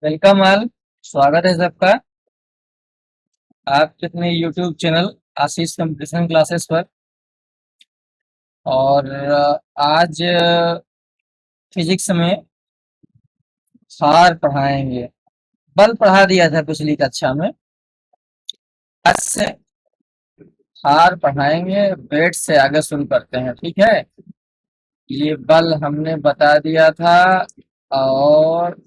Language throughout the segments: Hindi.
Welcome all. स्वागत है सबका आपके अपने यूट्यूब चैनल आशीष कंपटीशन क्लासेस पर। और आज फिजिक्स में हार पढ़ाएंगे। बल पढ़ा दिया था पिछली कक्षा में। आज से हार पढ़ाएंगे, वेट से आगे शुरू करते हैं, ठीक है। ये बल हमने बता दिया था। और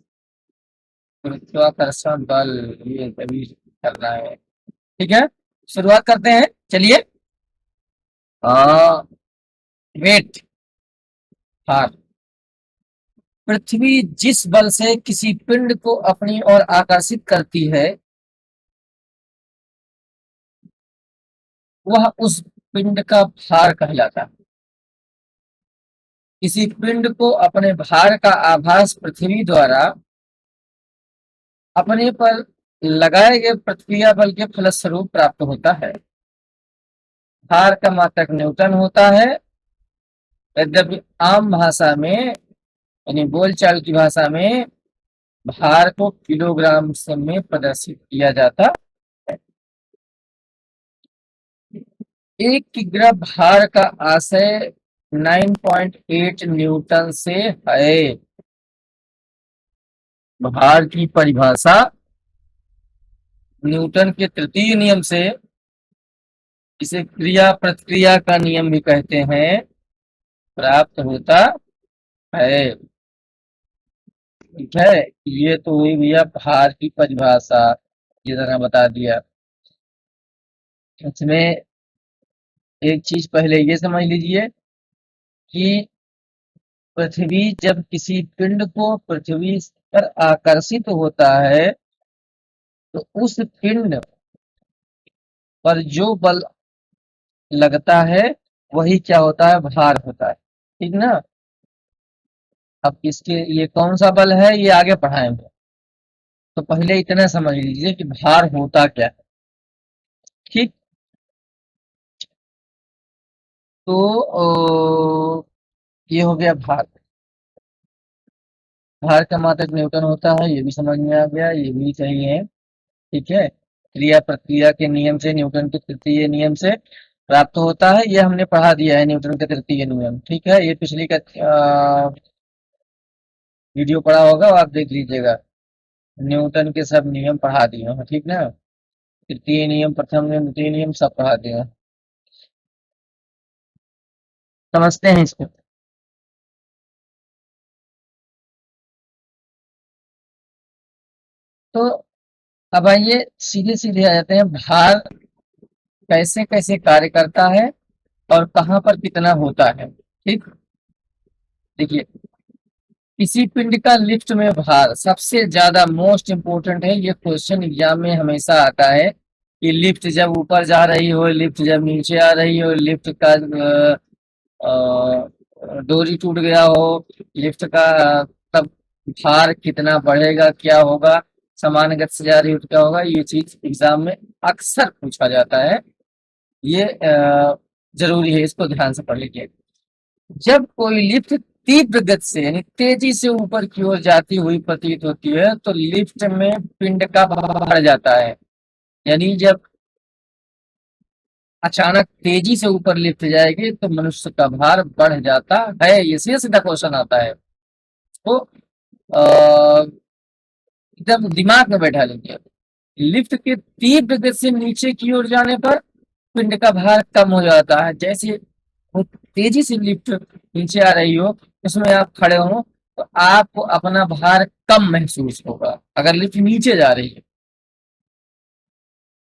गुरुत्वाकर्षण बल ये तभी करना है, ठीक है। शुरुआत करते हैं, चलिए। वेट, हार। पृथ्वी जिस बल से किसी पिंड को अपनी ओर आकर्षित करती है, वह उस पिंड का भार कहलाता है। किसी पिंड को अपने भार का आभास पृथ्वी द्वारा अपने पर लगाए गए प्रतिक्रिया बल के फलस्वरूप प्राप्त होता है। भार का मात्रक न्यूटन होता है। यद्यपि आम भाषा में यानी बोलचाल की भाषा में भार को किलोग्राम में प्रदर्शित किया जाता है। 1 किग्रा भार का आशय 9.8 न्यूटन से है। भार की परिभाषा न्यूटन के तृतीय नियम से, इसे क्रिया प्रतिक्रिया का नियम भी कहते हैं, प्राप्त होता है। ठीक है, ये तो हुई भैया भार की परिभाषा, ये तरह बता दिया। इसमें एक चीज पहले ये समझ लीजिए कि पृथ्वी जब किसी पिंड को पृथ्वी पर आकर्षित होता है तो उस पिंड पर जो बल लगता है वही क्या होता है, भार होता है, ठीक ना। अब इसके ये कौन सा बल है ये आगे पढ़ाएंगे, तो पहले इतना समझ लीजिए कि भार होता क्या है, ठीक। तो ये हो गया भार। भार का मात्रक न्यूटन होता है, ये भी समझ में आ गया, ये भी सही है, ठीक है। क्रिया प्रतिक्रिया के नियम से, न्यूटन के तृतीय नियम से प्राप्त होता है, ये हमने पढ़ा दिया है, न्यूटन का तृतीय नियम, ठीक है। ये पिछली का वीडियो पढ़ा होगा, आप देख लीजिएगा। न्यूटन के सब नियम पढ़ा दिए हैं, ठीक ना। तृतीय नियम, प्रथम नियम, द्वितीय नियम सब पढ़ा दिए हैं। समझते हैं इसको। तो अब आइए सीधे सीधे आ जाते हैं, भार कैसे कैसे कार्य करता है और कहाँ पर कितना होता है, ठीक। देखिए, किसी पिंड का लिफ्ट में भार सबसे ज्यादा मोस्ट इंपोर्टेंट है। ये क्वेश्चन एग्जाम में हमेशा आता है कि लिफ्ट जब ऊपर जा रही हो, लिफ्ट जब नीचे आ रही हो, लिफ्ट का डोरी टूट गया हो, लिफ्ट का तब भार कितना बढ़ेगा, क्या होगा, समान गति से जा रही हो तो क्या होगा। ये चीज एग्जाम में अक्सर पूछा जाता है। ये जरूरी है, इसको ध्यान से पढ़ लीजिए। जब कोई लिफ्ट तीव्र गति से यानी तेजी से ऊपर की ओर जाती हुई प्रतीत होती है तो लिफ्ट में पिंड का भार बढ़ जाता है। यानी जब अचानक तेजी से ऊपर लिफ्ट जाएगी तो मनुष्य का भार बढ़ जाता है। ये सीधा सीधा क्वेश्चन आता है, तो एकदम दिमाग में बैठा लीजिए। लिफ्ट के तीव्र गति से नीचे की ओर जाने पर पिंड का भार कम हो जाता है। जैसे वो तेजी से लिफ्ट नीचे आ रही हो, उसमें आप खड़े हो तो आपको अपना भार कम महसूस होगा अगर लिफ्ट नीचे जा रही है।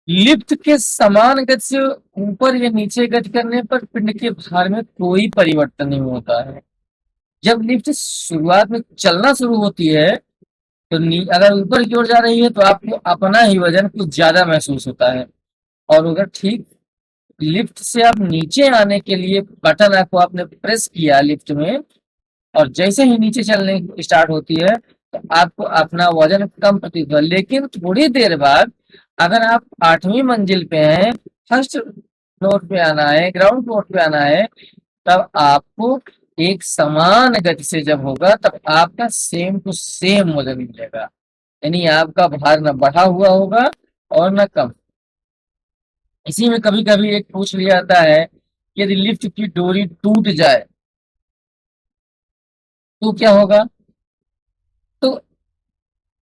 लिफ्ट के समान गति से ऊपर या नीचे गति करने पर पिंड के भार में कोई परिवर्तन नहीं होता है। जब लिफ्ट शुरुआत में चलना शुरू होती है तो अगर ऊपर की ओर जा रही है तो आपको अपना ही वजन कुछ ज्यादा महसूस होता है। और अगर ठीक लिफ्ट से आप नीचे आने के लिए बटन आपको आपने प्रेस किया लिफ्ट में, और जैसे ही नीचे चलने स्टार्ट होती है तो आपको अपना वजन कम प्रतीत होगा। लेकिन थोड़ी देर बाद अगर आप 8वीं मंजिल पे हैं, फर्स्ट फ्लोर पे आना है, ग्राउंड फ्लोर पे आना है, तब आपको एक समान गति से जब होगा तब आपका सेम टू सेम वजन मिलेगा। यानी आपका भार न बढ़ा हुआ होगा और न कम। इसी में कभी कभी एक पूछ लिया जाता है कि यदि लिफ्ट की डोरी टूट जाए तो क्या होगा। तो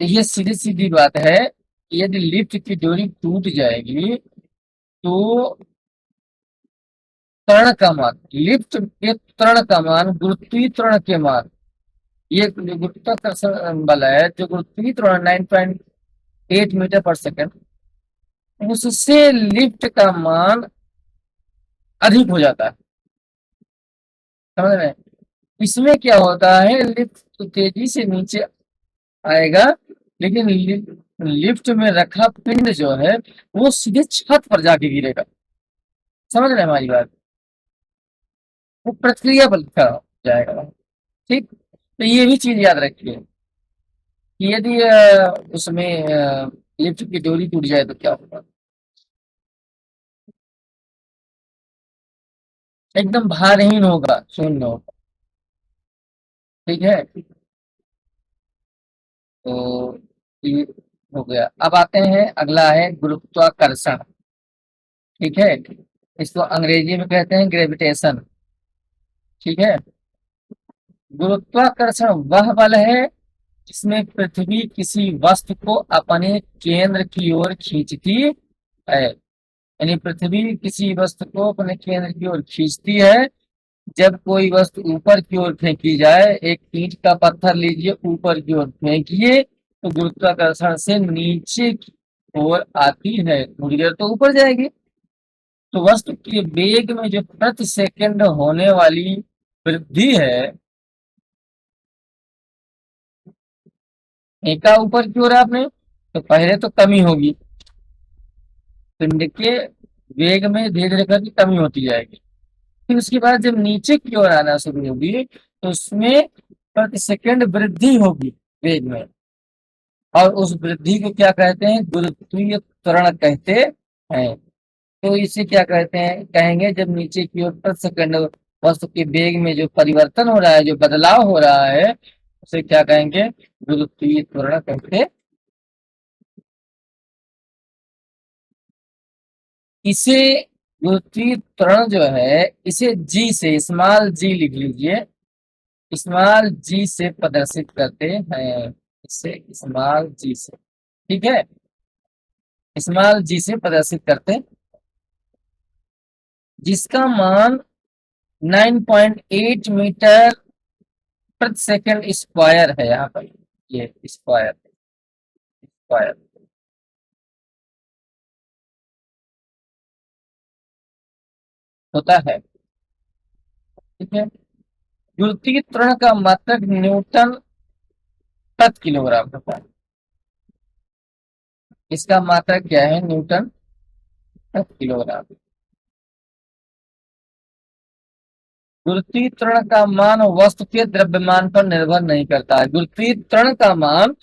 ये सीधी सीधी बात है कि यदि लिफ्ट की डोरी टूट जाएगी तो त्वरण का मान, लिफ्ट के त्वरण का मान गुरुत्वीय त्वरण के मान, ये जो गुरुत्वाकर्षण बल है, जो गुरुत्वीय त्वरण 9.8 मीटर पर सेकंड, उससे लिफ्ट का मान अधिक हो जाता है। समझ रहे हैं। इसमें क्या होता है, लिफ्ट तो तेजी से नीचे आएगा, लेकिन लिफ्ट में रखा पिंड जो है वो सीधे छत पर जाके गिरेगा। समझ रहे हैं हमारी बात। वो प्रक्रिया बल का हो जाएगा। ठीक। तो ये भी चीज याद रखिए कि यदि उसमें लिफ्ट की डोरी टूट जाए तो क्या होगा। एकदम भारहीन होगा, शून्य होगा। ठीक है। तो ये हो गया। अब आते हैं, अगला है गुरुत्वाकर्षण। ठीक है। इसको अंग्रेजी में कहते हैं ग्रेविटेशन। ठीक है। गुरुत्वाकर्षण वह बल है जिसमें पृथ्वी किसी वस्तु को अपने केंद्र की ओर खींचती है। यानी पृथ्वी किसी वस्तु को अपने केंद्र की ओर खींचती है। जब कोई वस्तु ऊपर की ओर फेंकी जाए, एक ईंट का पत्थर लीजिए, ऊपर की ओर फेंकिए तो गुरुत्वाकर्षण से नीचे की ओर आती है, थोड़ी देर तो ऊपर जाएगी। तो वस्तु के वेग में जो प्रति सेकंड होने वाली वृद्धि है, फेंका ऊपर की ओर आपने, तो पहले तो कमी होगी, पिंड के वेग में धीरे धीरे करके कमी होती जाएगी। फिर उसके बाद जब नीचे की ओर आना शुरू होगी तो उसमें प्रति सेकंड वृद्धि होगी वेग में, और उस वृद्धि को क्या कहते हैं, गुरुत्वीय त्वरण कहते हैं। तो इसे क्या कहते हैं, कहेंगे जब नीचे की ओर प्रति सेकंड वस्तु के वेग में जो परिवर्तन हो रहा है, जो बदलाव हो रहा है, उसे क्या कहेंगे, गुरुत्वीय त्वरण कहते। इसे गुरुत्वीय त्वरण जो है, इसे जी से, स्मॉल जी लिख लीजिए, स्मॉल जी से प्रदर्शित करते हैं। इसे स्मॉल जी से, ठीक है, स्मॉल जी से प्रदर्शित करते हैं, जिसका मान 9.8 मीटर प्रति सेकंड स्क्वायर है। यहाँ पर ये स्क्वायर स्क्वायर होता है। ठीक है। गुरुत्वीय त्वरण का मात्रक न्यूटन प्रति किलोग्राम होता है। इसका मात्रक क्या है, न्यूटन प्रति किलोग्राम। गुरुत्वीय त्वरण का मान वस्तु के द्रव्यमान पर निर्भर नहीं करता है। गुरुत्वीय त्वरण का मान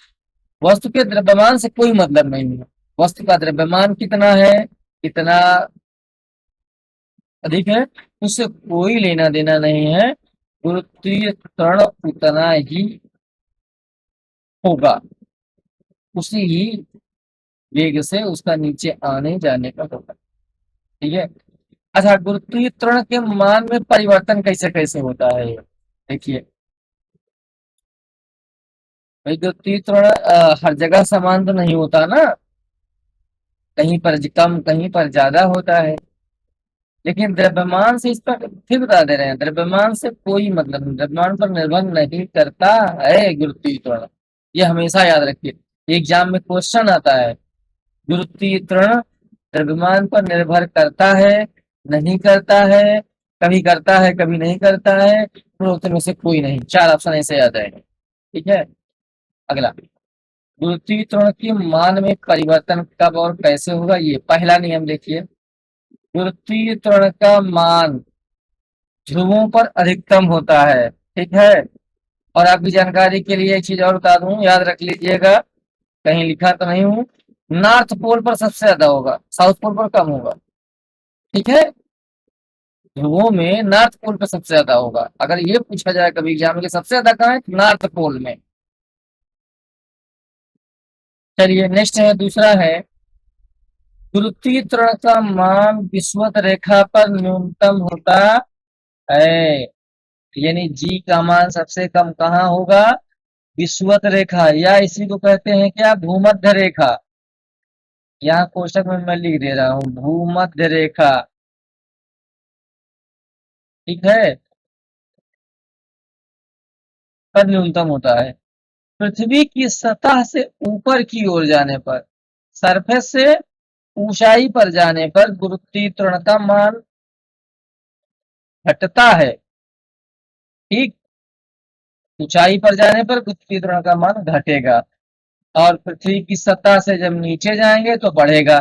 वस्तु के द्रव्यमान से कोई मतलब नहीं है। वस्तु का द्रव्यमान कितना है, कितना अधिक है, उससे कोई लेना देना नहीं है। गुरुत्वीय त्वरण उतना ही होगा, उसी ही वेग से उसका नीचे आने जाने का होगा। ठीक है। अच्छा, गुरुत्वीय त्वरण के मान में परिवर्तन कैसे कैसे होता है, देखिए भाई। गुरुत्वीय त्वरण हर जगह समान तो नहीं होता ना, कहीं पर कम, कहीं पर ज्यादा होता है। लेकिन द्रव्यमान से, इस पर फिर बता दे रहे हैं, द्रव्यमान से कोई मतलब नहीं, द्रव्यमान पर निर्भर नहीं करता है गुरुत्वीय त्वरण। ये हमेशा याद रखिए, एग्जाम में क्वेश्चन आता है, गुरुत्वीय त्वरण द्रव्यमान पर निर्भर करता है, नहीं करता है, कभी करता है कभी नहीं करता है, तो में से कोई नहीं। चार ऑप्शन ऐसे आ जाएंगे। ठीक है। अगला, गुरुत्वीय त्वरण के मान में परिवर्तन कब और कैसे होगा, ये पहला नियम देखिए। गुरुत्वीय त्वरण का मान ध्रुवों पर अधिकतम होता है। ठीक है। और आपकी जानकारी के लिए एक चीज और बता दूं, याद रख लीजिएगा, कहीं लिखा तो नहीं हूं, नॉर्थ पोल पर सबसे ज्यादा होगा, साउथ पोल पर कम होगा। ठीक है। ध्रुवों में नॉर्थ पोल पर सबसे ज्यादा होगा। अगर ये पूछा जाए कभी एग्जाम में सबसे ज्यादा कहाँ है, नॉर्थ पोल में। चलिए नेक्स्ट है, दूसरा है गुरुत्वीय त्वरण का मान विषुवत रेखा पर न्यूनतम होता है। यानी जी का मान सबसे कम कहाँ होगा? विषुवत रेखा, या इसी को कहते हैं क्या? भूमध्य रेखा। यहाँ कोष्टक में मैं लिख दे रहा हूँ भूमध्य रेखा, ठीक है, पर न्यूनतम होता है। पृथ्वी की सतह से ऊपर की ओर जाने पर, सरफेस से ऊंचाई पर जाने पर गुरुत्वीय त्वरण का मान घटता है। ठीक, ऊंचाई पर जाने पर गुरुत्वीय त्वरण का मान घटेगा, और पृथ्वी की सतह से जब नीचे जाएंगे तो बढ़ेगा।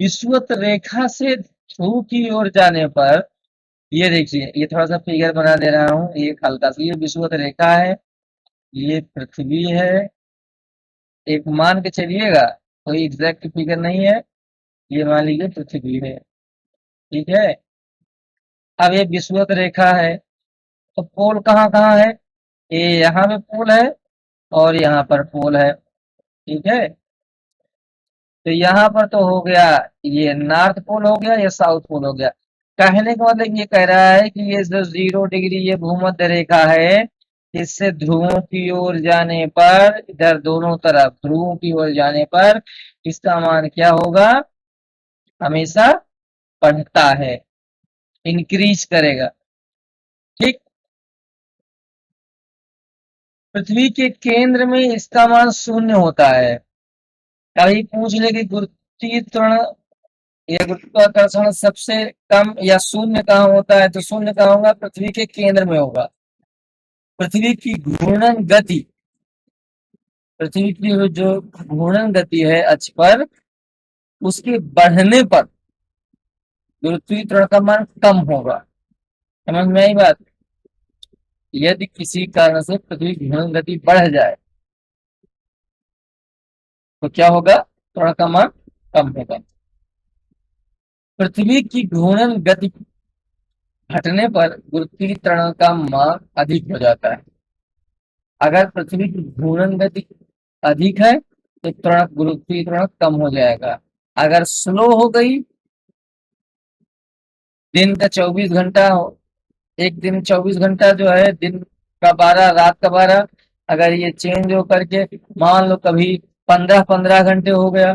विषुवत रेखा से ध्रुव की ओर जाने पर, ये देखिए, ये थोड़ा सा फिगर बना दे रहा हूँ, ये हल्का सा, ये विषुवत रेखा है, ये पृथ्वी है। एक मान के चलिएगा, कोई एग्जैक्ट फिगर नहीं है, ये मान लीजिए पृथ्वी है, ठीक है। अब ये विषुवत रेखा है, तो पोल कहाँ कहाँ है? ये यहाँ पे पोल है और यहाँ पर पोल है, ठीक है। तो यहाँ पर तो हो गया, ये नॉर्थ पोल हो गया, ये साउथ पोल हो गया। कहने का मतलब ये कह रहा है कि ये जो 0 डिग्री ये भूमध्य रेखा है, इससे ध्रुवों की ओर जाने पर, इधर दोनों तरफ ध्रुवों की ओर जाने पर इसका मान क्या होगा? हमेशा बढ़ता है, इंक्रीज करेगा। ठीक, पृथ्वी के केंद्र में इसका मान 0 होता है। कभी पूछ ले कि गुरुत्वीय त्वरण या गुरुत्वाकर्षण सबसे कम या शून्य कहाँ होता है, तो शून्य कहाँ होगा? पृथ्वी के केंद्र में होगा। पृथ्वी की घूर्णन गति, पृथ्वी की जो घूर्णन गति है अक्ष पर, उसके बढ़ने पर गुरुत्वीय त्वरण का मान कम होगा। समझ में आई बात? यदि किसी कारण से पृथ्वी की घूर्णन गति बढ़ जाए तो क्या होगा? त्वरण का मान कम होगा। पृथ्वी की घूर्णन गति घटने पर गुरुत्वीय त्वरण का मान अधिक हो जाता है। अगर पृथ्वी की घूर्णन गति अधिक है तो त्वरण, गुरुत्वीय त्वरण कम हो जाएगा। अगर स्लो हो गई, दिन का 24 घंटा, एक दिन 24 घंटा जो है, दिन का 12 रात का 12, अगर ये चेंज हो करके मान लो कभी 15-15 घंटे हो गया,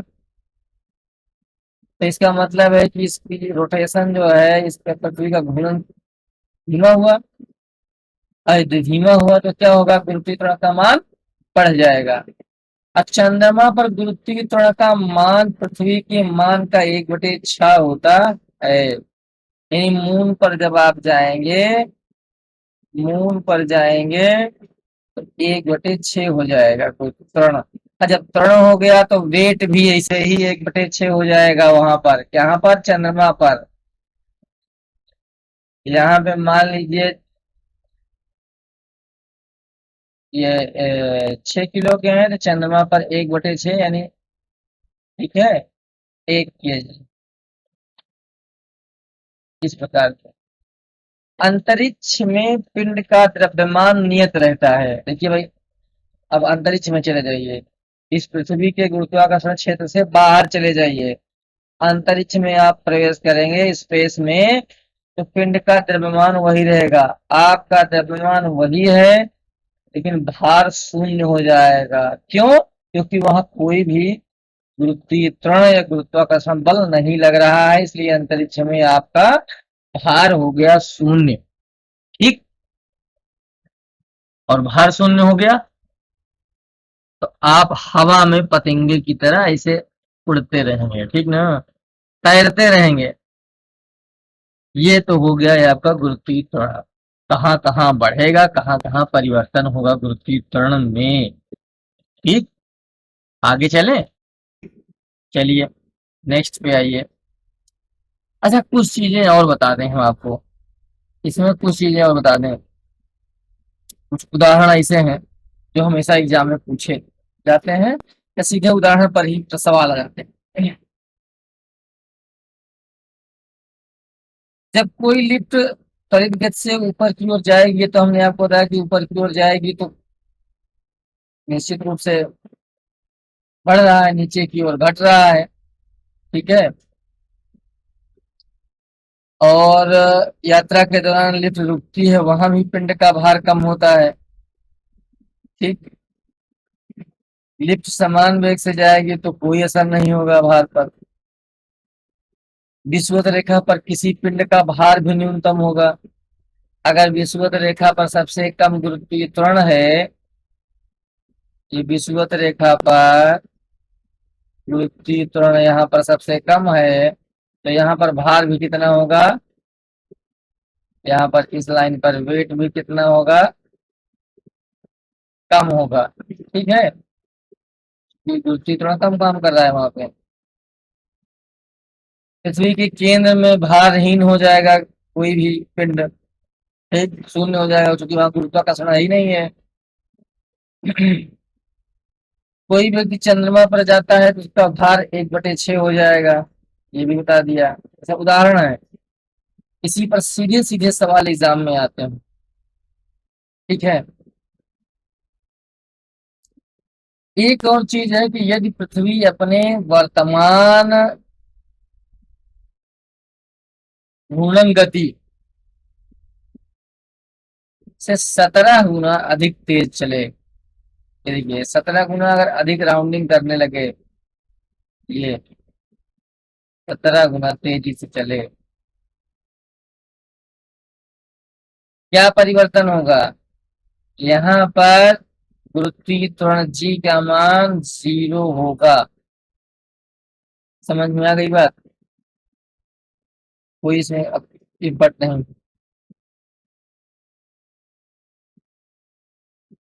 तो इसका मतलब है कि इसकी रोटेशन जो है, इस पे पृथ्वी का घूर्णन धीमा हुआ। अरे धीमा हुआ तो क्या होगा? गुरुत्वीय त्वरण का मान बढ़ जाएगा। अब चंद्रमा पर गुरुत्वीय त्वरण का मान पृथ्वी के मान का 1/6 होता है। यानी मून पर जब आप जाएंगे, मून पर जाएंगे तो 1/6 हो जाएगा कोई त्वरण। और जब त्वरण हो गया तो वेट भी ऐसे ही 1/6 हो जाएगा वहां पर। यहाँ पर चंद्रमा पर, यहाँ पे मान लीजिए ये 6 किलो के हैं, तो चंद्रमा पर 1/6 यानी, ठीक है, 1 kg, इस प्रकार से। अंतरिक्ष में पिंड का द्रव्यमान नियत रहता है। देखिए भाई, अब अंतरिक्ष में चले जाइए, इस पृथ्वी के गुरुत्वाकर्षण क्षेत्र से बाहर चले जाइए, अंतरिक्ष में आप प्रवेश करेंगे, स्पेस में, तो पिंड का द्रव्यमान वही रहेगा, आपका द्रव्यमान वही है, लेकिन भार शून्य हो जाएगा। क्यों? क्योंकि वहां कोई भी गुरुत्वीय त्वरण या गुरुत्वाकर्षण बल नहीं लग रहा है, इसलिए अंतरिक्ष में आपका भार हो गया शून्य। ठीक, और भार शून्य हो गया तो आप हवा में पतंगे की तरह ऐसे उड़ते रहेंगे, ठीक ना, तैरते रहेंगे। ये तो हो गया है आपका गुरुत्वीय त्वरण। कहाँ कहाँ बढ़ेगा, कहाँ कहाँ परिवर्तन होगा गुरुत्वीय त्वरण में। ठीक, आगे चलें। चलिए नेक्स्ट पे आइए। अच्छा, कुछ चीजें और बता दें हम आपको, इसमें कुछ चीजें और बता दें। कुछ उदाहरण ऐसे हैं जो हमेशा एग्जाम में पूछे जाते हैं, या सीधे उदाहरण पर ही तो सवाल आ जाते हैं। जब कोई लिफ्ट त्वरित गति से ऊपर की ओर जाएगी, तो हमने आपको बताया कि ऊपर की ओर जाएगी तो निश्चित रूप से बढ़ रहा है, नीचे की ओर घट रहा है। ठीक है। और यात्रा के दौरान लिफ्ट रुकती है, वहां भी पिंड का भार कम होता है। ठीक। लिफ्ट समान वेग से जाएगी तो कोई असर नहीं होगा भार पर। विषुवत रेखा पर किसी पिंड का भार भी न्यूनतम होगा। अगर विषुवत रेखा पर सबसे कम गुरुत्वीय त्वरण है, ये विषुवत रेखा पर गुरुत्वीय त्वरण यहाँ पर सबसे कम है, तो यहाँ पर भार भी कितना होगा, यहाँ पर इस लाइन पर वेट भी कितना होगा, कम होगा। ठीक है। ये गुरुत्वीय त्वरण कम काम कर रहा है वहां पे। पृथ्वी के केंद्र में भारहीन हो जाएगा कोई भी पिंड। ठीक, शून्य हो जाएगा क्योंकि वहां गुरुत्वाकर्षण ही नहीं है। कोई व्यक्ति चंद्रमा पर जाता है तो उसका भार 1/6 हो जाएगा। ये भी बता दिया। ऐसा उदाहरण है। इसी पर सीधे सीधे सवाल एग्जाम में आते हैं। ठीक है। एक और चीज है कि यदि पृथ्वी अपने वर्तमान घूर्णन गति से 17 गुना अधिक तेज चले, ये देखिए 17 गुना अगर अधिक राउंडिंग करने लगे, ये 17 गुना तेजी से चले, क्या परिवर्तन होगा? यहाँ पर गुरुत्वीय त्वरण जी का मान 0 होगा। समझ में आ गई बात? कोई इसमें इम्पट नहीं।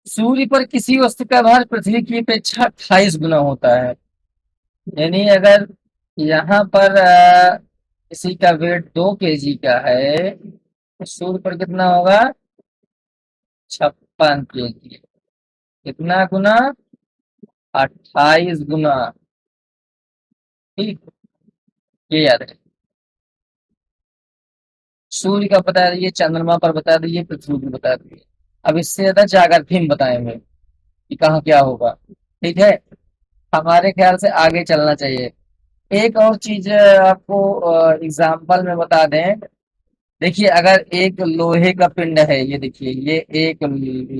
सूर्य पर किसी वस्तु का भार पृथ्वी की अपेक्षा 28 गुना होता है। यानी अगर यहाँ पर किसी का वेट 2 kg का है, तो सूर्य पर कितना होगा? 56 kg। कितना गुना? 28 गुना। ठीक, ये याद है। सूर्य का बता दिए, चंद्रमा पर बता दिए, पृथ्वी पर बता दिए। अब इससे ज्यादा जाकर थीम बताएंगे कि कहाँ क्या होगा। ठीक है। हमारे ख्याल से आगे चलना चाहिए। एक और चीज आपको एग्जाम्पल में बता दें। देखिए, अगर एक लोहे का पिंड है, ये देखिए, ये एक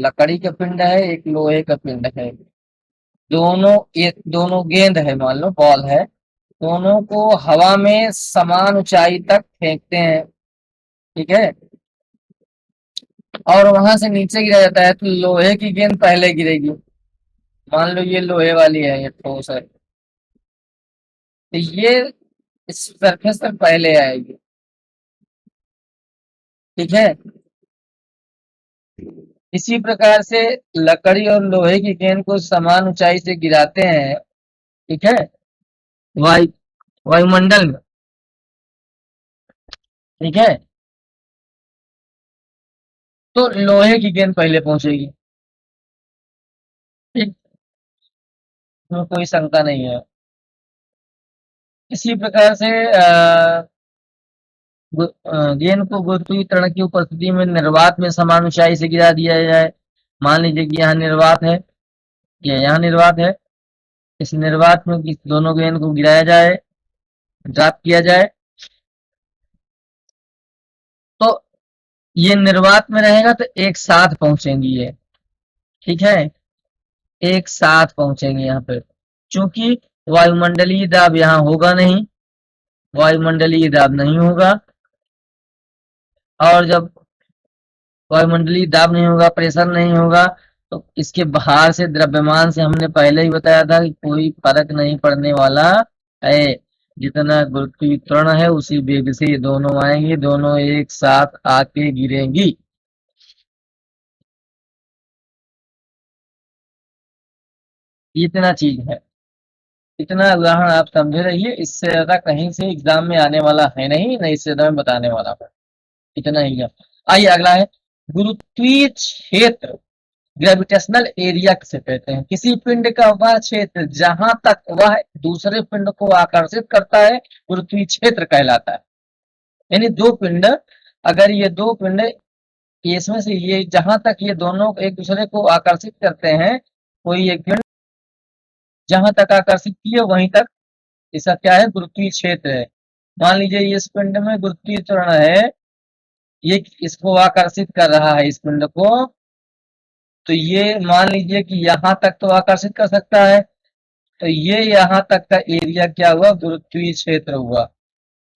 लकड़ी का पिंड है, एक लोहे का पिंड है। दोनों, ये दोनों गेंद है, मान लो बॉल है। दोनों को हवा में समान ऊंचाई तक फेंकते हैं। ठीक है। और वहां से नीचे गिरा जाता है तो लोहे की गेंद पहले गिरेगी। मान लो ये लोहे वाली है, ये ठोस है, तो ये इस सरफेस पर पहले आएगी। ठीक है। इसी प्रकार से लकड़ी और लोहे की गेंद को समान ऊंचाई से गिराते हैं। ठीक है। वायु वायुमंडल में। ठीक है। तो लोहे की गेंद पहले पहुंचेगी। ठीक, इसमें कोई शंका नहीं है। इसी प्रकार से गेंद को गुरुत्वीय त्वरण की उपस्थिति में निर्वात में समान ऊंचाई से गिरा दिया जाए। मान लीजिए कि यहाँ निर्वात है, ये यहाँ निर्वात है। इस निर्वात में इस दोनों गेंद को गिराया जाए, ड्रॉप किया जाए, तो ये निर्वात में रहेगा तो एक साथ पहुंचेंगी ये। ठीक है। एक साथ पहुंचेंगे यहाँ पे, क्योंकि वायुमंडलीय दाब यहाँ होगा नहीं, वायुमंडलीय दाब नहीं होगा। और जब वायुमंडलीय दाब नहीं होगा, प्रेशर नहीं होगा, तो इसके बाहर से द्रव्यमान से हमने पहले ही बताया था कि कोई फर्क नहीं पड़ने वाला है। जितना गुरुत्वीय त्वरण है उसी वेग से ये दोनों आएंगे, दोनों एक साथ आके गिरेंगी। इतना चीज है। इतना उदाहरण आप समझे रहिए, इससे ज्यादा कहीं से एग्जाम में आने वाला है नहीं, नहीं इससे ज्यादा मैं बताने वाला हूँ। इतना ही है। आइए अगला है गुरुत्वीय क्षेत्र। ग्रेविटेशनल एरिया किसे कहते हैं? किसी पिंड का वह क्षेत्र जहां तक वह दूसरे पिंड को आकर्षित करता है, गुरुत्वीय क्षेत्र कहलाता है। यानी दो पिंड, अगर ये दो पिंड, इसमें से ये जहां तक ये दोनों एक दूसरे को आकर्षित करते हैं, कोई एक पिंड जहां तक आकर्षित किए वहीं तक इसका क्या है, गुरुत्वीय क्षेत्र है। मान लीजिए ये इस पिंड में गुरुत्वीय त्वरण है, ये इसको आकर्षित कर रहा है इस पिंड को, तो ये मान लीजिए कि यहाँ तक तो आकर्षित कर सकता है, तो ये यहाँ तक का एरिया क्या हुआ, गुरुत्वीय क्षेत्र हुआ।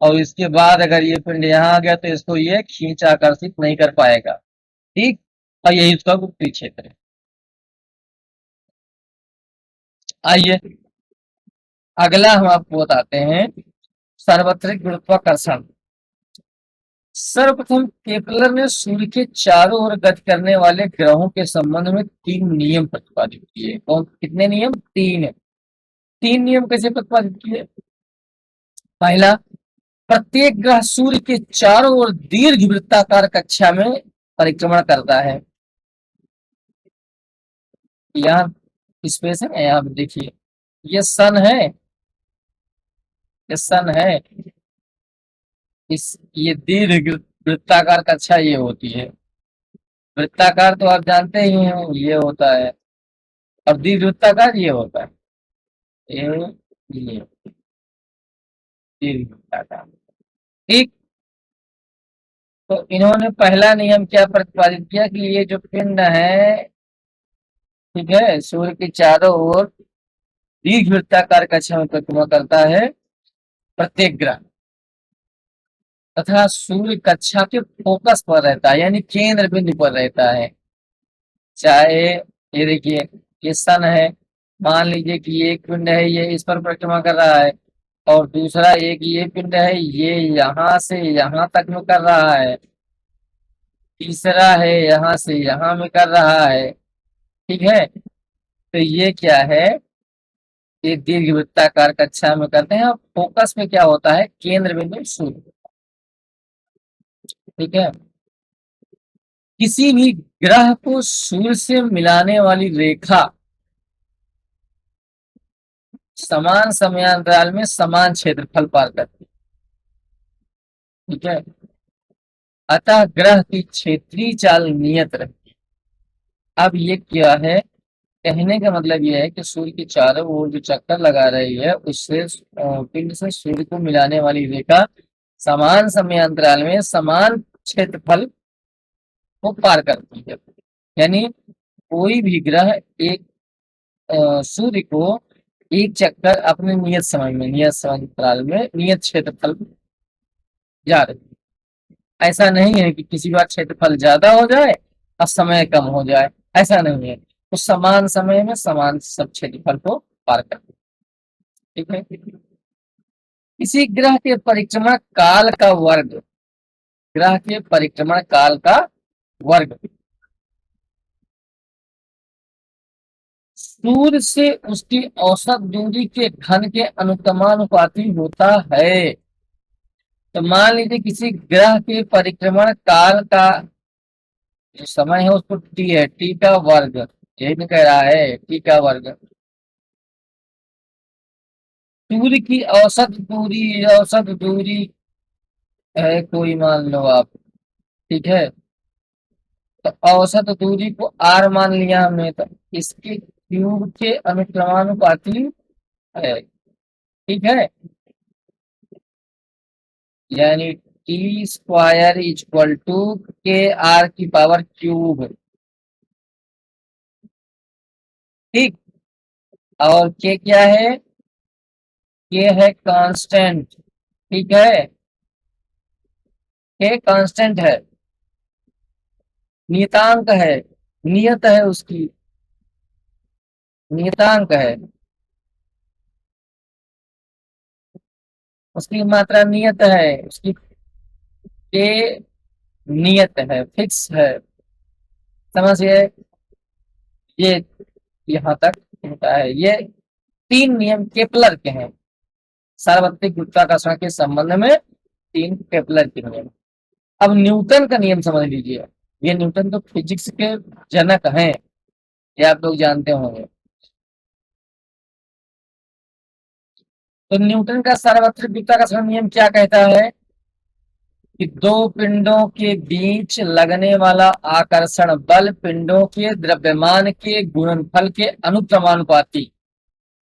और इसके बाद अगर ये पिंड यहाँ आ गया तो इसको ये खींच आकर्षित नहीं कर पाएगा, ठीक। और यही उसका गुरुत्वीय क्षेत्र है। आइए अगला हम आपको बताते हैं सार्वत्रिक गुरुत्वाकर्षण। सर्वप्रथम केपलर ने सूर्य के चारों ओर गति करने वाले ग्रहों के संबंध में 3 नियम प्रतिपादित किए। कौन, कितने नियम, 3। 3 नियम कैसे प्रतिपादित किए? पहला, प्रत्येक ग्रह सूर्य के चारों ओर दीर्घ वृत्ताकार कक्षा में परिक्रमण करता है। यहाँ स्पेस है, यहाँ देखिए ये सन है, ये सन है, इस ये दीर्घ वृत्ताकार कक्षा ये होती है। वृत्ताकार तो आप जानते ही हैं ये होता है, और दीर्घ वृत्ताकार ये होता है, ये दीर्घ वृत्ताकार, ठीक। तो इन्होंने पहला नियम क्या प्रतिपादित किया कि ये जो पिंड है, ठीक है, सूर्य के चारों ओर दीर्घ वृत्ताकार कक्षा में परिक्रमा करता है प्रत्येक ग्रह, तथा सूर्य कक्षा के फोकस पर रहता है, यानी केंद्र बिंदु पर रहता है। चाहे ये देखिए ये सन है, मान लीजिए कि ये एक पिंड है, ये इस पर परिक्रमा कर रहा है, और दूसरा एक ये पिंड है, ये यहाँ से यहाँ तक में कर रहा है, तीसरा है यहाँ से यहाँ में कर रहा है, ठीक है। तो ये क्या है, ये दीर्घ वृत्ताकार कक्षा में करते हैं, और फोकस में क्या होता है, केंद्र बिंदु सूर्य, ठीक है। किसी भी ग्रह को सूर्य से मिलाने वाली रेखा समान समयांतराल में समान क्षेत्रफल पार करती है, ठीक है। अतः ग्रह की क्षेत्रीय चाल नियत रहती है। अब ये क्या है, कहने का मतलब यह है कि सूर्य के चारों ओर जो चक्कर लगा रही है उससे पिंड से सूर्य को मिलाने वाली रेखा समान समयांतराल में समान क्षेत्रफल को पार करती है। यानी कोई भी ग्रह एक सूर्य को एक चक्कर अपने नियत समय में, नियत समयांतराल में, नियत क्षेत्रफल जा रही है। ऐसा नहीं है कि किसी बार क्षेत्रफल ज्यादा हो जाए और समय कम हो जाए, ऐसा नहीं है। तो समान समय में समान सब क्षेत्रफल को पार करते, ठीक है। किसी ग्रह के परिक्रमण काल का वर्ग, ग्रह के परिक्रमण काल का वर्ग सूर्य से उसकी औसत दूरी के घन के अनुक्रमानुपाती होता है। तो मान लीजिए किसी ग्रह के परिक्रमण काल का जो समय है उसको टी है, टी का वर्ग, यही भी कह रहा है, टी का वर्ग। सूर्य की औसत दूरी है कोई, मान लो आप, ठीक है। तो औसत दूरी को आर मान लिया हमने, तो इसके क्यूब के अनुक्रमानुपाती है, ठीक है। यानी टी स्क्वायर इक्वल टू के आर की पावर क्यूब, ठीक। और के क्या है, के है कांस्टेंट, ठीक है, के कांस्टेंट है, नियतांक है, नियत है उसकी, नियतांक है, उसकी मात्रा नियत है, उसकी के नियत है, फिक्स है, समझिए। ये यहाँ तक होता है। ये 3 नियम केपलर के हैं सार्वत्रिक गुरुत्वाकर्षण के संबंध में, 3 केपलर के नियम। अब न्यूटन का नियम समझ लीजिए। ये न्यूटन तो फिजिक्स के जनक हैं, ये आप लोग जानते होंगे। तो न्यूटन का सार्वत्रिक गुरुत्वाकर्षण नियम क्या कहता है कि दो पिंडों के बीच लगने वाला आकर्षण बल पिंडों के द्रव्यमान के गुणनफल के अनुक्रमानुपाती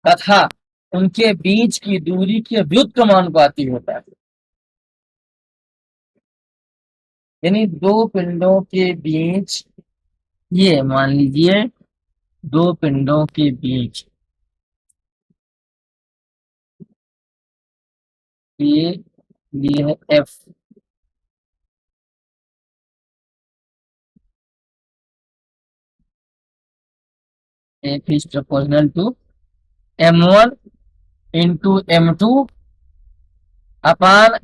तथा उनके बीच की दूरी के व्युत्क्रमानुपाती होता है। यानी दो पिंडों के बीच, ये मान लीजिए दो पिंडों के बीच ये है F, F is proportional to m1 into m2 upon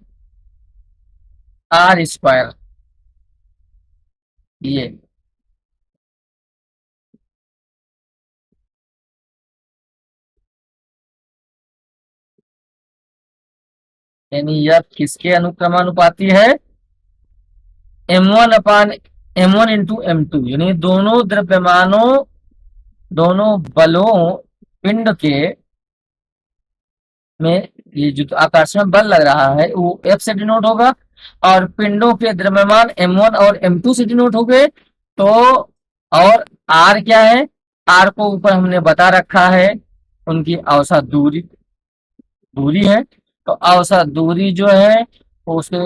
r²। ये यानी यह किसके अनुक्रमानुपाती है? m1 अपान m1 इंटू m2, यानी दोनों द्रव्यमानों, दोनों बलों, पिंड के में ये जो आकर्षण बल लग रहा है वो F से डिनोट होगा, और पिंडों के द्रव्यमान m1 और m2 से डिनोट हो गए। तो और R क्या है? R को ऊपर हमने बता रखा है, उनकी औसत दूरी दूरी है। तो औसत दूरी जो है उसे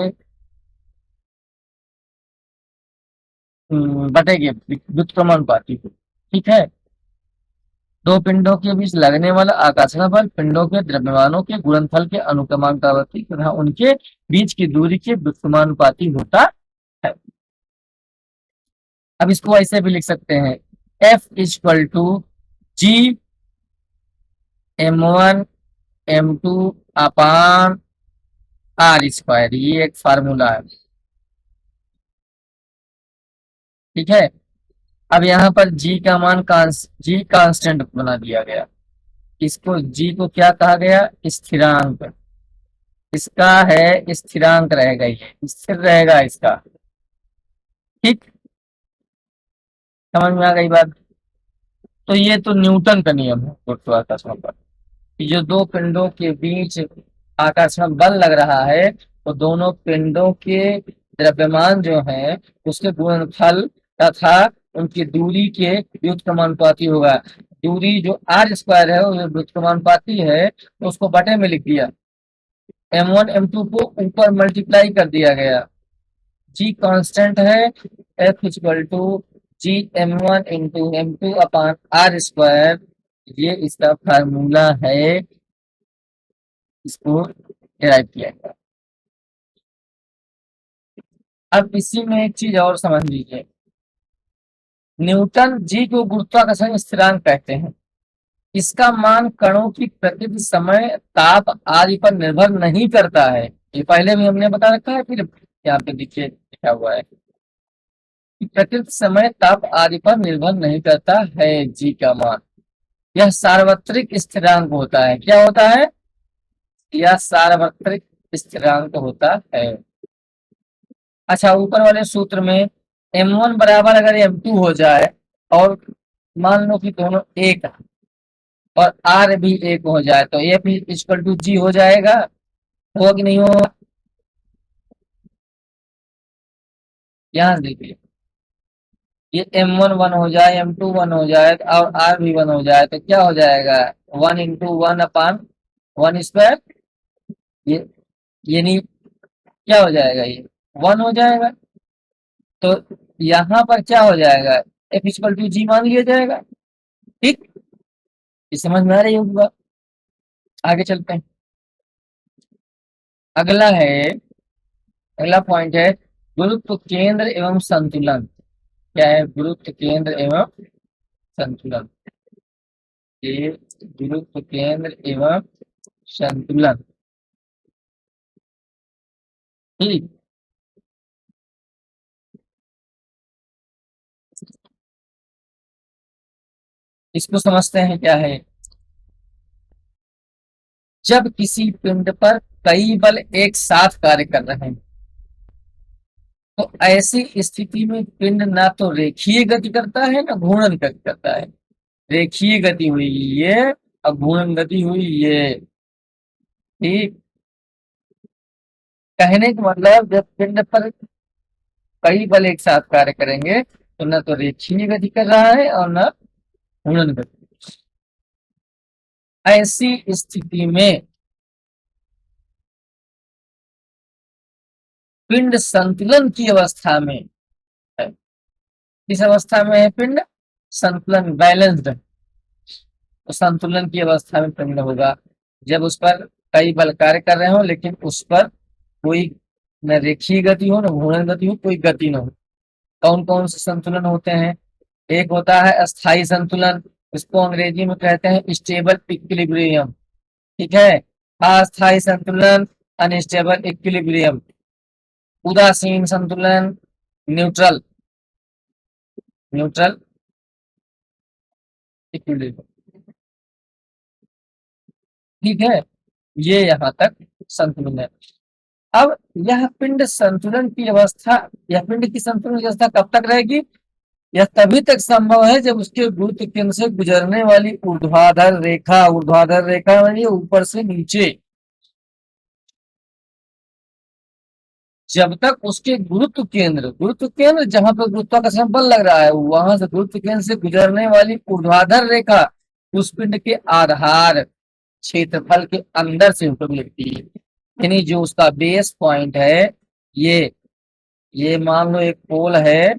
बटेगी व्युत्क्रमानुपाती को। ठीक है। दो पिंडों के बीच लगने वाला आकर्षण बल पिंडों के द्रव्यमानों के गुणनफल के अनुक्रमानुपाती तथा उनके बीच की दूरी के व्युत्क्रमानुपाती होता है। अब इसको ऐसे भी लिख सकते हैं, F equal to G m1 m2 upon r²। ये एक फार्मूला है। ठीक है। अब यहाँ पर g का मान जी कांस्टेंट बना दिया गया। इसको g को क्या कहा गया? स्थिरांक। इसका है स्थिरांक रहेगा, ये स्थिर रहेगा इसका। ठीक, समझ में आ गई बात? तो ये तो न्यूटन का नियम है गुरुत्वाकर्षण पर, कि जो दो पिंडों के बीच आकर्षण बल लग रहा है तो दोनों पिंडों के द्रव्यमान जो है उसके गुणनफल तथा उनकी दूरी के व्युत्क्रमानुपाती होगा। दूरी जो r² है वो व्युत्क्रमानुपाती है, तो उसको बटे में लिख दिया, m1 m2 को ऊपर मल्टीप्लाई कर दिया गया। जी कांस्टेंट है, F equal to G m1 into m2 upon r²। ये इसका फार्मूला है, इसको डिराइव किया गया। अब इसी में एक चीज और समझ लीजिए, न्यूटन जी को गुरुत्वाकर्षण स्थिरांक कहते हैं। इसका मान कणों की प्रकृति, समय, ताप आदि पर निर्भर नहीं करता है। ये पहले भी हमने बता रखा है, फिर यहाँ पे देखिए लिखा हुआ है कि प्रकृति, समय, ताप आदि पर निर्भर नहीं करता है जी का मान। यह सार्वत्रिक स्थिरांक होता है। क्या होता है? यह सार्वत्रिक स्थिरांक होता है। अच्छा, ऊपर वाले सूत्र में m1 बराबर अगर m2 हो जाए और मान लो कि दोनों एक और r भी एक हो जाए तो F इक्वल टू जी हो जाएगा। होगा कि नहीं होगा? यहाँ से देखिए, ये m1 1 हो जाए, m2 1 हो जाए और r भी 1 हो जाए तो क्या हो जाएगा? 1 इंटू 1 अपान 1²। ये नहीं, क्या हो जाएगा? ये 1 हो जाएगा। तो यहाँ पर क्या हो जाएगा? F इक्वल टू जी मान लिया जाएगा। ठीक, ये समझ में आ रही होगी बात? आगे चलते हैं। अगला है, अगला पॉइंट है गुरुत्व केंद्र एवं संतुलन। क्या है? गुरुत्व केंद्र एवं संतुलन। ये गुरुत्व केंद्र एवं संतुलन। ठीक, इसको समझते हैं क्या है। जब किसी पिंड पर कई बल एक साथ कार्य कर रहे हैं तो ऐसी स्थिति में पिंड ना तो रेखीय गति करता है ना घूर्णन गति करता है। रेखीय गति हुई ये और घूर्णन गति हुई ये। ठीक, कहने का मतलब जब पिंड पर कई बल एक साथ कार्य करेंगे तो न तो रेखीय गति कर रहा है और न घूर्णन गति। ऐसी स्थिति में पिंड संतुलन की अवस्था में है। किस अवस्था में है पिंड? संतुलन, बैलेंस्ड। तो संतुलन की अवस्था में पिंड होगा जब उस पर कई बल कार्य कर रहे हो लेकिन उस पर कोई न रेखीय गति हो, न घूर्णन गति हो, कोई गति न हो। कौन कौन से संतुलन होते हैं? एक होता है अस्थाई संतुलन, इसको अंग्रेजी में कहते हैं स्टेबल इक्विलिब्रियम। ठीक है। अस्थाई संतुलन, अनस्टेबल इक्विलिब्रियम। उदासीन संतुलन, न्यूट्रल, न्यूट्रल इक्विलिब्रियम। ठीक है, ये यहाँ तक संतुलन है। अब यह पिंड संतुलन की अवस्था, यह पिंड की संतुलन की अवस्था कब तक रहेगी? यह तभी तक संभव है जब उसके गुरुत्व केंद्र से गुजरने वाली ऊर्ध्वाधर रेखा, ऊर्ध्वाधर रेखा यानी ऊपर से नीचे, जब तक उसके गुरुत्व केंद्र जहां पर गुरुत्वाकर्षण बल लग रहा है वहां से गुरुत्व केंद्र से गुजरने वाली ऊर्ध्वाधर रेखा उस पिंड के आधार क्षेत्रफल के अंदर से होकर गुजरती है। यानी जो उसका बेस पॉइंट है, ये मान लो एक पोल है,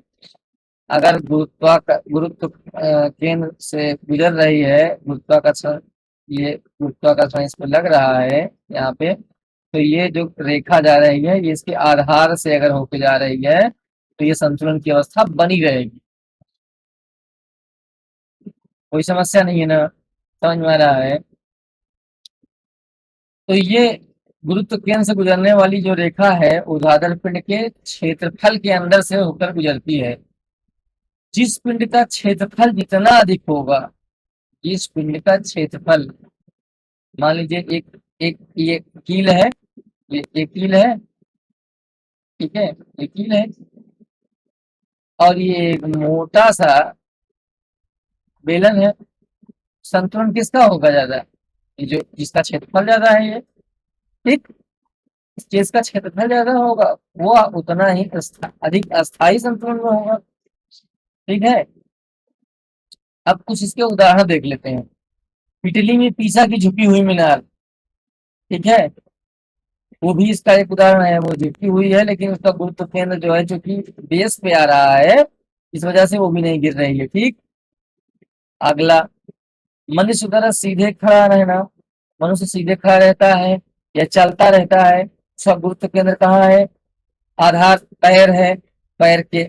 अगर गुरुत्व केंद्र से गुजर रही है, गुरुत्वाकर्षण, ये गुरुत्वाकर्षण इस पे लग रहा है यहाँ पे, तो ये जो रेखा जा रही है ये इसके आधार से अगर होके जा रही है तो ये संतुलन की अवस्था बनी रहेगी। कोई समस्या नहीं है ना? समझ में आ रहा है? तो ये गुरुत्व केंद्र से गुजरने वाली जो रेखा है ऊर्ध्वाधर पिंड के क्षेत्रफल के अंदर से होकर गुजरती है। जिस पिंड का क्षेत्रफल जितना अधिक होगा, जिस पिंड का क्षेत्रफल, मान लीजिए एक एक ये कील है, ये एक कील है, ठीक है, ये कील है और ये एक मोटा सा बेलन है। संतुलन किसका होगा ज्यादा? ये जो जिसका क्षेत्रफल ज्यादा है ये, ठीक, जिसका क्षेत्रफल ज्यादा होगा वो उतना ही अधिक अस्थाई संतुलन में होगा। ठीक है। अब कुछ इसके उदाहरण देख लेते हैं। इटली में पीसा की झुकी हुई मीनार, ठीक है, वो भी इसका एक उदाहरण है। वो झुकी हुई है लेकिन उसका गुरुत्व केंद्र जो है जो कि बेस पे आ रहा है, इस वजह से वो भी नहीं गिर रही है। ठीक। अगला, मनुष्य द्वारा सीधे खड़ा रहना। मनुष्य सीधे खड़ा रहता है या चलता रहता है, उसका गुरुत्व केंद्र कहाँ है? आधार पैर है, पैर के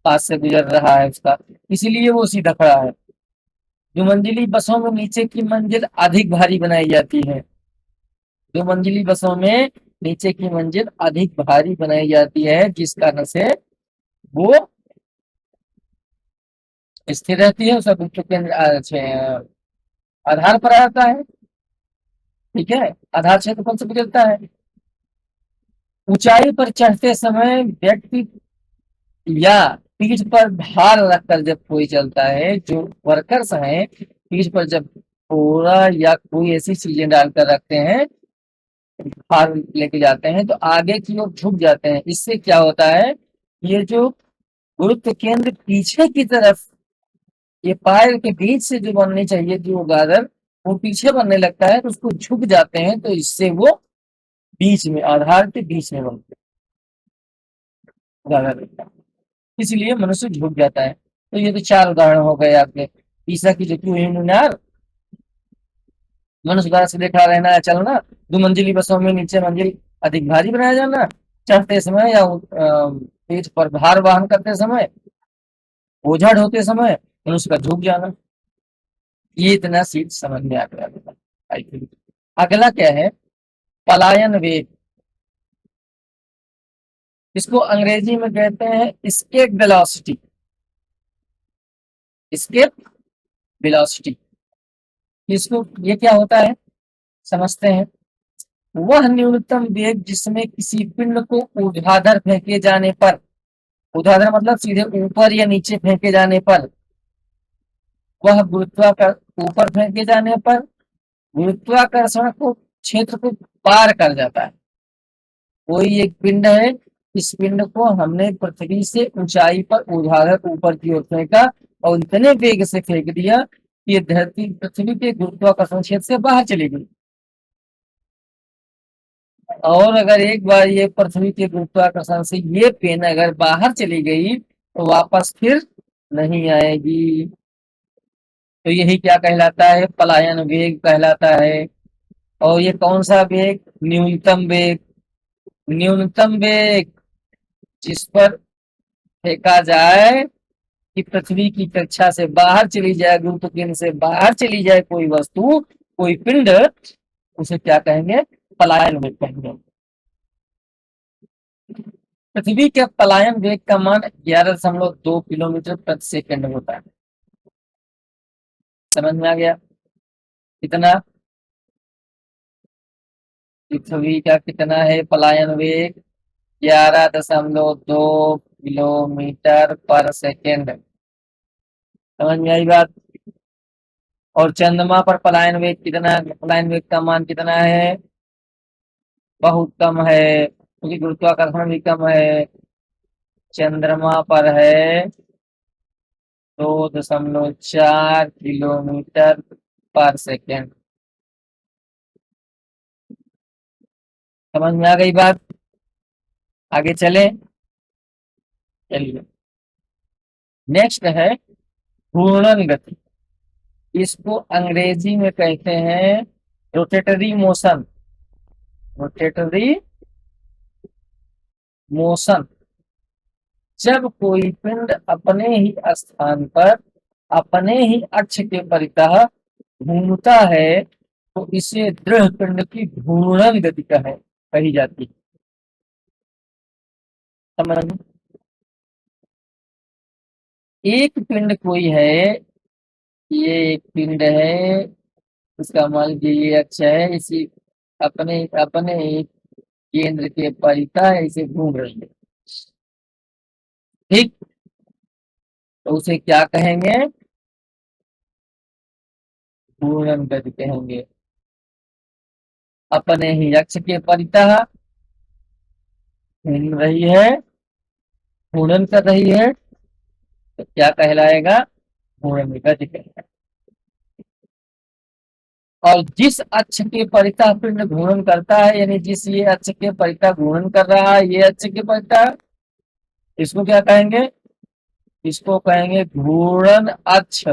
पास से गुजर रहा है उसका, इसीलिए वो सीधा खड़ा है। दो मंजिली बसों में नीचे की मंजिल अधिक भारी बनाई जाती है। दो मंजिली बसों में नीचे की मंजिल अधिक भारी बनाई जाती है जिस कारण से वो स्थिर रहती है, उसका गुरुत्व केंद्र आधार पर आता है। ठीक है, आधार क्षेत्रफल से गुजरता है। ऊंचाई पर चढ़ते समय व्यक्ति या पीठ पर भार रखकर जब कोई चलता है, जो वर्कर्स हैं पीठ पर जब थोड़ा या कोई ऐसी चीजें डालकर रखते हैं, भार लेके जाते हैं तो आगे की ओर झुक जाते हैं। इससे क्या होता है, ये जो गुरुत्व केंद्र पीछे की तरफ, ये पैर के बीच से जो बननी चाहिए थी वो गागर, वो पीछे बनने लगता है तो उसको झुक जाते हैं, तो इससे वो बीच में, आधार के बीच में बनते गागर, इसलिए मनुष्य झुक जाता है। तो ये तो चार उदाहरण हो गए आपके। ईसा की झुकी हुई मीनार, मनुष्य द्वारा सीधे खड़ा रहना या चलना, दो मंजिली बसों में नीचे मंजिल अधिक भारी बनाया जाना, चढ़ते समय या पेट पर भार वहन करते समय, बोझा ढोते समय मनुष्य का झुक जाना। ये इतना सीट समझ में आ गया आई थिंक। अगला क्या है? पलायन वेग। इसको अंग्रेजी में कहते हैं एस्केप वेलोसिटी। एस्केप वेलोसिटी, इसको, ये क्या होता है समझते हैं। वह न्यूनतम वेग जिसमें किसी पिंड को ऊर्ध्वाधर फेंके जाने पर, ऊर्ध्वाधर मतलब सीधे ऊपर या नीचे फेंके जाने पर, वह ऊपर फेंके जाने पर गुरुत्वाकर्षण को क्षेत्र को पार कर जाता है। कोई एक पिंड है, इस पिंड को हमने पृथ्वी से ऊंचाई पर ऊर्ध्वाधर ऊपर की ओर फेंका और इतने वेग से फेंक दिया ये धरती पृथ्वी के गुरुत्वाकर्षण क्षेत्र से बाहर चली गई, और अगर एक बार ये पृथ्वी के गुरुत्वाकर्षण से ये पेन अगर बाहर चली गई तो वापस फिर नहीं आएगी। तो यही क्या कहलाता है? पलायन वेग कहलाता है। और ये कौन सा वेग? न्यूनतम वेग। न्यूनतम वेग जिस पर फेंका जाए कि पृथ्वी की कक्षा से बाहर चली जाए, गुरुत्व केंद्र से बाहर चली जाए कोई वस्तु, कोई पिंड, उसे क्या कहेंगे? पलायन वेग कहेंगे। पृथ्वी के पलायन वेग का मान 11.2 किलोमीटर प्रति सेकंड होता है। समझ में आ गया? कितना? पृथ्वी का कितना है पलायन वेग? 11.2 किलोमीटर पर सेकंड। समझ में आई बात? और चंद्रमा पर पलायन वेग कितना? पलायन वेग का मान कितना है? बहुत कम है, क्योंकि गुरुत्वाकर्षण भी कम है। चंद्रमा पर है 2.4 किलोमीटर पर सेकेंड। समझ में आ गई बात? आगे चले, चलिए। नेक्स्ट है घूर्णन गति। इसको अंग्रेजी में कहते हैं रोटेटरी मोशन। Rotatory motion. जब कोई पिंड अपने ही स्थान पर अपने ही अक्ष के परितः घूमता है तो इसे दृढ़ पिंड की घूर्णन गति कही जाती है। समझ? एक पिंड कोई है, ये एक पिंड है, इसका मान लीजिए ये अक्ष है, इसी अपने अपने ही केंद्र के परितः इसे घूम रही है, ठीक? तो उसे क्या कहेंगे? घूर्णन गति कहेंगे। अपने ही अक्ष के परितः घूम रही है, घूर्णन कर रही है, तो क्या कहलाएगा? घूर्णन गति कहलाएगा। और जिस अक्ष के परितः पिंड घूर्णन करता है, यानी जिस ये अक्ष के परितः घूर्णन कर रहा है, ये अक्ष के परितः, इसको क्या कहेंगे? इसको कहेंगे घूर्णन अक्ष।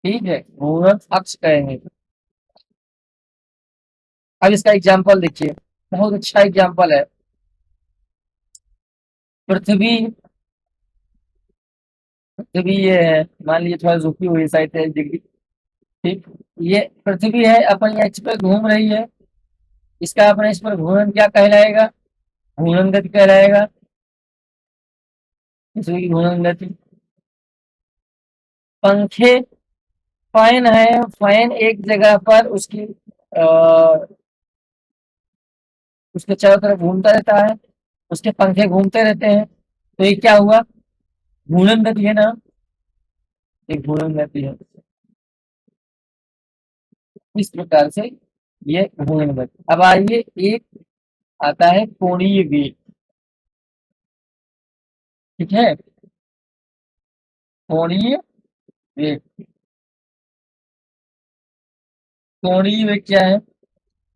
ठीक है, घूर्णन अक्ष कहेंगे। अब इसका एग्जाम्पल देखिए, बहुत अच्छा एग्जाम्पल है। पृथ्वी, पृथ्वी ये है, मान लीजिए थोड़ा झुकी हुई साइड है डिग्री, ठीक? ये पृथ्वी है, अपन ये अक्ष पे घूम रही है, इसका अपने इस पर घूर्णन क्या कहलाएगा? घूर्णन गति कहलाएगा। पृथ्वी की घूर्णन गति। पंखे, फैन है, फैन एक जगह पर उसके चारों तरफ घूमता रहता है, उसके पंखे घूमते रहते हैं, तो ये क्या हुआ? घूर्णन गति है ना, एक घूर्णन गति है। इस प्रकार से ये घूर्णन गति। अब आइए, एक आता है कोणीय वेग। ठीक है, कोणीय वेग। कोणीय वेग क्या है?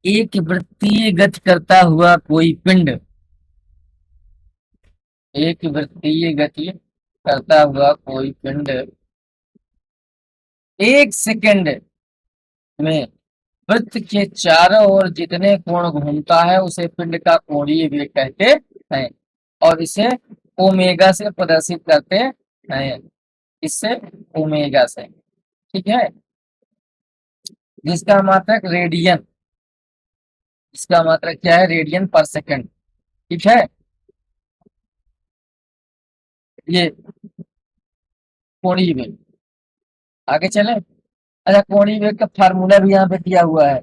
एक वृत्तीय गति करता हुआ कोई पिंड, एक वृत्तीय गति करता हुआ कोई पिंड 1 सेकंड में वृत्त के चारों ओर जितने कोण घूमता है उसे पिंड का कोणीय वेग कहते हैं, और इसे ओमेगा से प्रदर्शित करते हैं। इससे ओमेगा से, ठीक है, जिसका मात्रक रेडियन, इसका मात्रक क्या है? रेडियन पर सेकंड। ठीक है, ये कोणीय वेग। आगे चले। अच्छा, कोणीय वेग का फार्मूला भी यहाँ पे दिया हुआ है।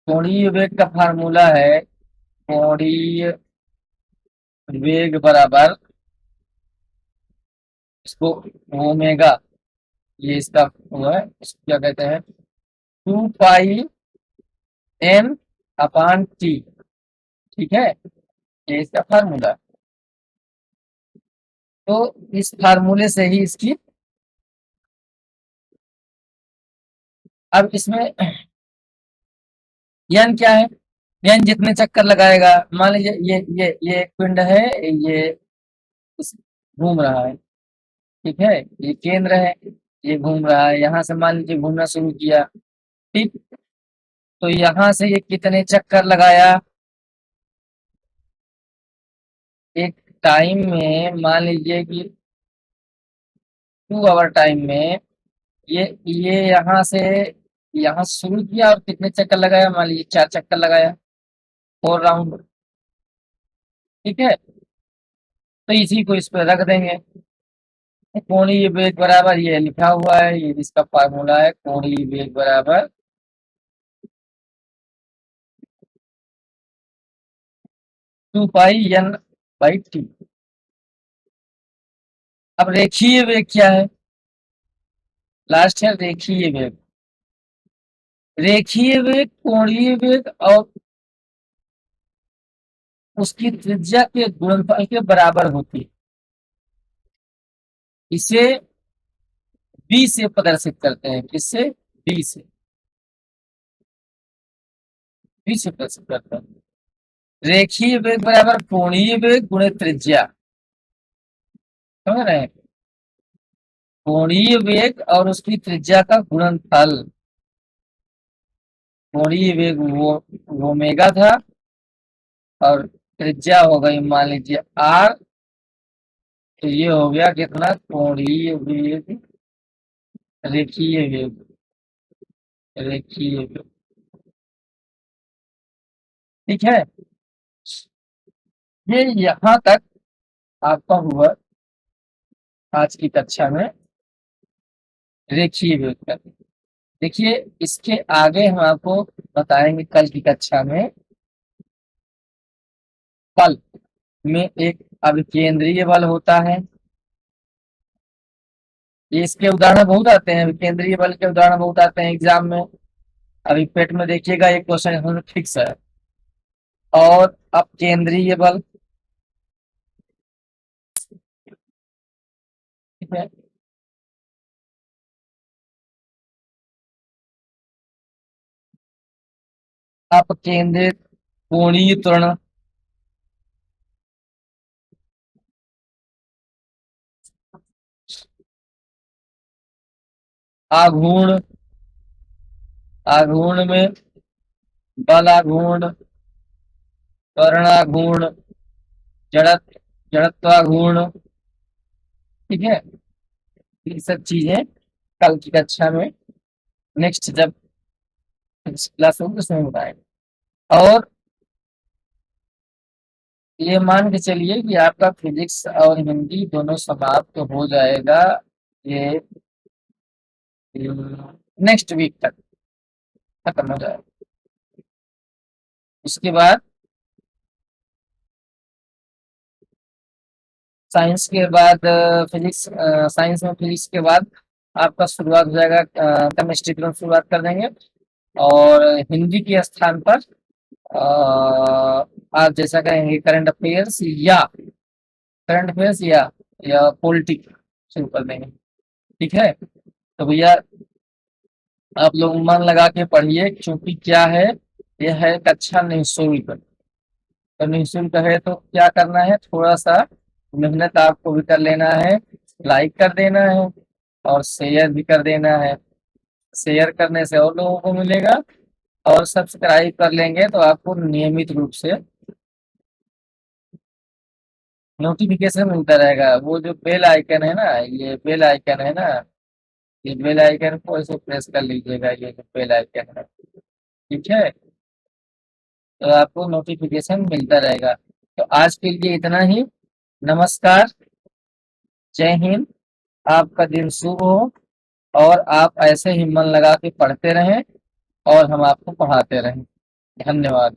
कोणीय वेग का फार्मूला है कोणीय वेग बराबर, इसको ओमेगा, ये इसका हुआ है, इसको क्या कहते हैं? 2πn/t। ठीक है, ये इसका फार्मूला। तो इस फार्मूले से ही इसकी अब इसमें यन क्या है, यन जितने चक्कर लगाएगा, मान लीजिए ये एक पिंड है, ये इस- घूम रहा है, ठीक है, ये केंद्र है, ये घूम रहा है, यहाँ से मान लीजिए घूमना शुरू किया, ठीक, तो यहाँ से ये कितने चक्कर लगाया, एक टाइम में मान लीजिए कि 2 आवर टाइम में ये यहाँ से यहाँ शुरू किया और कितने चक्कर लगाया, मान लीजिए 4 चक्कर लगाया, 4 राउंड, ठीक है, तो इसी को इस पर रख देंगे। कोणीय वेग बराबर ये लिखा हुआ है, ये इसका फार्मूला है, कोणीय वेग बराबर 2πn/t। अब रेखीय वेग क्या है, लास्ट है रेखीय वेग। रेखीय वेग कोणीय वेग और उसकी त्रिज्या के गुणनफल के बराबर होती है। इसे बी से प्रदर्शित करते हैं, किससे, बी से, बी से प्रदर्शित करते हैं। रेखीय वेग बराबर कोणीय वेग गुणे त्रिज्या, समझ रहे हैं, कोणीय वेग और उसकी त्रिज्या का गुणनफल। कोणीय वेग वो ओमेगा था और त्रिज्या हो गई मान लीजिए आर, तो ये हो गया कितना, कोणीय वेग, रेखीय वेग, रेखीय वेग, ठीक है। ये यहाँ तक आपका हुआ आज की कक्षा में रेखीय वेग का। देखिए इसके आगे हम आपको बताएंगे कल की कक्षा में, बल में एक अभिकेंद्रीय बल होता है, ये इसके उदाहरण बहुत आते हैं, अभिकेंद्रीय बल के उदाहरण बहुत आते हैं एग्जाम में, अभी पेट में देखिएगा एक क्वेश्चन फिक्स है। और अपकेंद्रीय बल, ठीक है, अपकेंद्रित कोणीय त्वरण, आघूर्ण, आघूर्ण में बलाघूर्ण, त्वरणाघूर्ण, जड़त्वाघूर्ण, ठीक है, ये सब चीजें कल की कक्षा में नेक्स्ट जब क्लास होगी उसमें बताएंगे। और ये मान के चलिए कि आपका फिजिक्स और हिंदी दोनों समाप्त तो हो जाएगा ये नेक्स्ट वीक तक खत्म हो जाएगा। उसके बाद साइंस के बाद फिजिक्स, साइंस में फिजिक्स के बाद आपका शुरुआत हो जाएगा, केमिस्ट्री तुरंत शुरुआत कर देंगे। और हिंदी के स्थान पर आप जैसा कहेंगे करंट अफेयर्स या पॉलिटिक्स शुरू कर देंगे, ठीक है। तो भैया आप लोग मन लगा के पढ़िए, क्योंकि क्या है, यह है कक्षा निःशुल्क, तो निःशुल्क है तो क्या करना है, थोड़ा सा मेहनत आपको भी कर लेना है, लाइक कर देना है और शेयर भी कर देना है। शेयर करने से और लोगों को मिलेगा, और सब्सक्राइब कर लेंगे तो आपको नियमित रूप से नोटिफिकेशन मिलता रहेगा। वो जो बेल आइकन है ना, ये बेल आइकन है ना, ये बेल आइकन को ऐसे प्रेस कर लीजिएगा, ये जो बेल आइकन है, ठीक है, तो आपको नोटिफिकेशन मिलता रहेगा। तो आज के लिए इतना ही, नमस्कार, जय हिंद, आपका दिन शुभ हो, और आप ऐसे ही मन लगा के पढ़ते रहें और हम आपको पढ़ाते रहें। धन्यवाद।